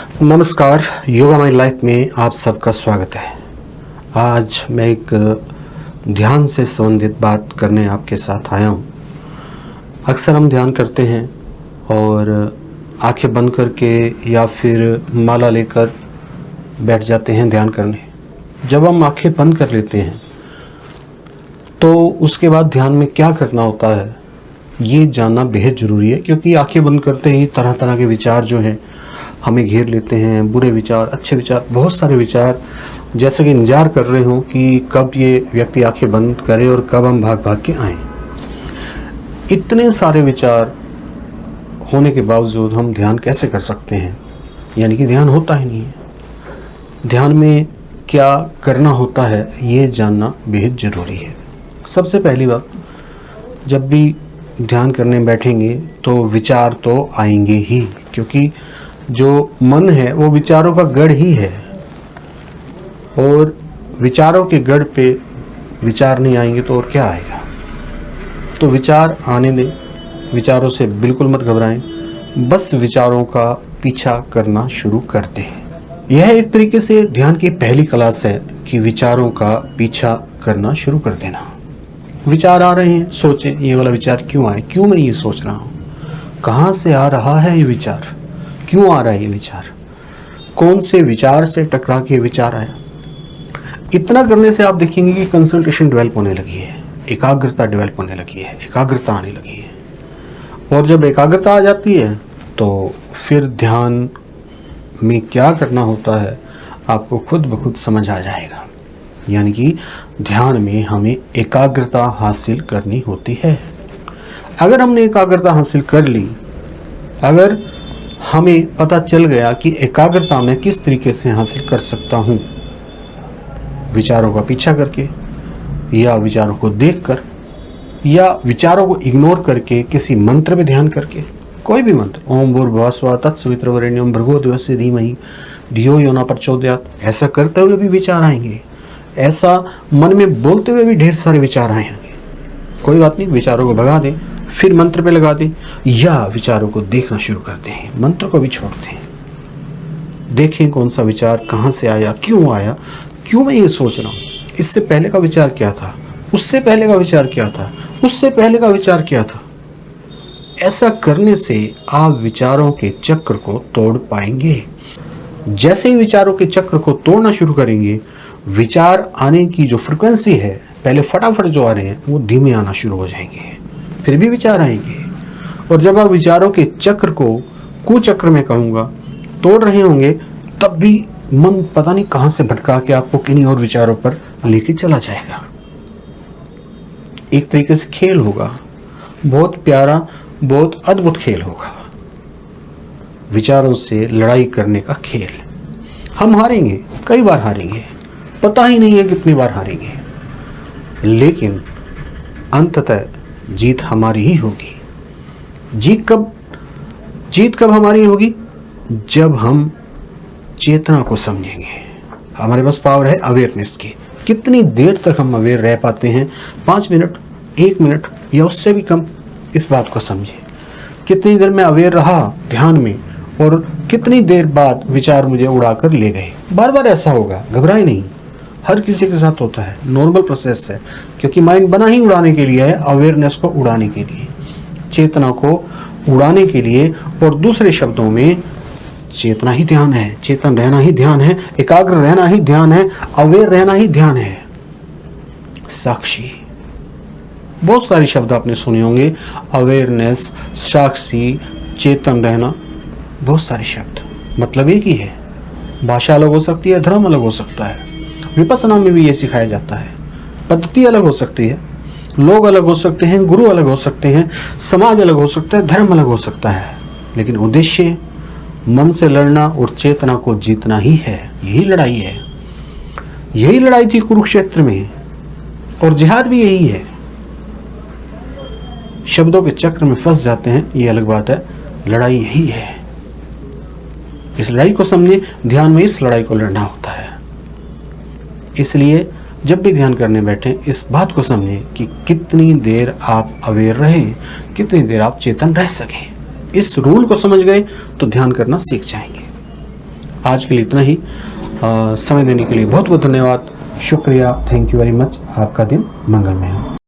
नमस्कार, yoga my life में आप सबका स्वागत है। आज मैं एक ध्यान से संबंधित बात करने आपके साथ आया हूँ। अक्सर हम ध्यान करते हैं और आंखें बंद करके या फिर माला लेकर बैठ जाते हैं ध्यान करने। जब हम आंखें बंद कर लेते हैं तो उसके बाद ध्यान में क्या करना होता है ये जानना बेहद ज़रूरी है, क्योंकि आंखें बंद करते ही तरह तरह के विचार जो हैं हमें घेर लेते हैं। बुरे विचार, अच्छे विचार, बहुत सारे विचार, जैसे कि इंतजार कर रहे हो कि कब ये व्यक्ति आंखें बंद करे और कब हम भाग भाग के आएँ। इतने सारे विचार होने के बावजूद हम ध्यान कैसे कर सकते हैं, यानी कि ध्यान होता ही नहीं है। ध्यान में क्या करना होता है ये जानना बेहद ज़रूरी है। सबसे पहली बात, जब भी ध्यान करने बैठेंगे तो विचार तो आएंगे ही, क्योंकि जो मन है वो विचारों का गढ़ ही है, और विचारों के गढ़ पे विचार नहीं आएंगे तो और क्या आएगा। तो विचार आने दें, विचारों से बिल्कुल मत घबराएं, बस विचारों का पीछा करना शुरू कर दें। यह एक तरीके से ध्यान की पहली क्लास है कि विचारों का पीछा करना शुरू कर देना। विचार आ रहे हैं, सोचें ये वाला विचार क्यों आए, क्यों मैं ये सोच रहा हूँ, कहाँ से आ रहा है ये विचार, क्यों आ रहा है ये विचार, कौन से विचार से टकरा के विचार आया। इतना करने से आप देखेंगे कि कंसंट्रेशन डेवलप होने लगी है, एकाग्रता डेवलप होने लगी है, एकाग्रता आने लगी है। और जब एकाग्रता आ जाती है तो फिर ध्यान में क्या करना होता है आपको खुद ब खुद समझ आ जाएगा। यानी कि ध्यान में हमें एकाग्रता हासिल करनी होती है। अगर हमने एकाग्रता हासिल कर ली, अगर हमें पता चल गया कि एकाग्रता मैं किस तरीके से हासिल कर सकता हूँ, विचारों का पीछा करके या विचारों को देखकर या विचारों को इग्नोर करके किसी मंत्र पे ध्यान करके, कोई भी मंत्र, ओम भूर्भुवः स्वः तत्सवितुर्वरेण्यं भर्गो देवस्य धीमहि धियो यो न प्रचोदयात्, ऐसा करते हुए भी विचार आएंगे, ऐसा मन में बोलते हुए भी ढेर सारे विचार आएंगे। कोई बात नहीं, विचारों को भगा दें, फिर मंत्र पे लगा दें, या विचारों को देखना शुरू कर दें, मंत्र को भी छोड़ दें। देखें कौन सा विचार कहाँ से आया, क्यों मैं ये सोच रहा हूँ, इससे पहले का विचार क्या था, उससे पहले का विचार क्या था, उससे पहले का विचार क्या था। ऐसा करने से आप विचारों के चक्र को तोड़ पाएंगे। जैसे ही विचारों के चक्र को तोड़ना शुरू करेंगे, विचार आने की जो फ्रिक्वेंसी है, पहले फटाफट जो आ रहे हैं वो धीमे आना शुरू हो जाएंगे, फिर भी विचार आएंगे। और जब आप विचारों के चक्र को, कुचक्र में कहूँगा, तोड़ रहे होंगे, तब भी मन पता नहीं कहाँ से भटका के आपको किन्हीं और विचारों पर लेके चला जाएगा। एक तरीके से खेल होगा, बहुत प्यारा, बहुत अद्भुत खेल होगा, विचारों से लड़ाई करने का खेल। हम हारेंगे, कई बार हारेंगे, पता ही नहीं है कितनी बार हारेंगे, लेकिन अंततः जीत हमारी ही होगी। जीत कब हमारी होगी? जब हम चेतना को समझेंगे। हमारे पास पावर है अवेयरनेस की। कितनी देर तक हम अवेयर रह पाते हैं? 5 मिनट, 1 मिनट या उससे भी कम। इस बात को समझें, कितनी देर में अवेयर रहा ध्यान में और कितनी देर बाद विचार मुझे उड़ाकर ले गए। बार बार ऐसा होगा, घबराए नहीं, हर किसी के साथ होता है, नॉर्मल प्रोसेस है, क्योंकि माइंड बना ही उड़ाने के लिए है, अवेयरनेस को उड़ाने के लिए, चेतना को उड़ाने के लिए। और दूसरे शब्दों में चेतना ही ध्यान है, चेतन रहना ही ध्यान है, एकाग्र रहना ही ध्यान है, अवेयर रहना ही ध्यान है। साक्षी, बहुत सारे शब्द आपने सुने होंगे, अवेयरनेस, साक्षी, चेतन रहना, बहुत सारे शब्द, मतलब एक ही है। भाषा अलग हो सकती है, धर्म अलग हो सकता है, विपश्यना में भी ये सिखाया जाता है। पद्धति अलग हो सकती है, लोग अलग हो सकते हैं, गुरु अलग हो सकते हैं, समाज अलग हो सकता है, धर्म अलग हो सकता है, लेकिन उद्देश्य मन से लड़ना और चेतना को जीतना ही है। यही लड़ाई है, यही लड़ाई थी कुरुक्षेत्र में, और जिहाद भी यही है। शब्दों के चक्र में फंस जाते हैं, ये अलग बात है, लड़ाई यही है। इस लड़ाई को समझे, ध्यान में इस लड़ाई को लड़ना होता है। इसलिए जब भी ध्यान करने बैठे, इस बात को समझें कि कितनी देर आप अवेयर रहे, कितनी देर आप चेतन रह सकें। इस रूल को समझ गए तो ध्यान करना सीख जाएंगे। आज के लिए इतना ही। समय देने के लिए बहुत बहुत धन्यवाद, शुक्रिया, थैंक यू वेरी मच। आपका दिन मंगलमय हो।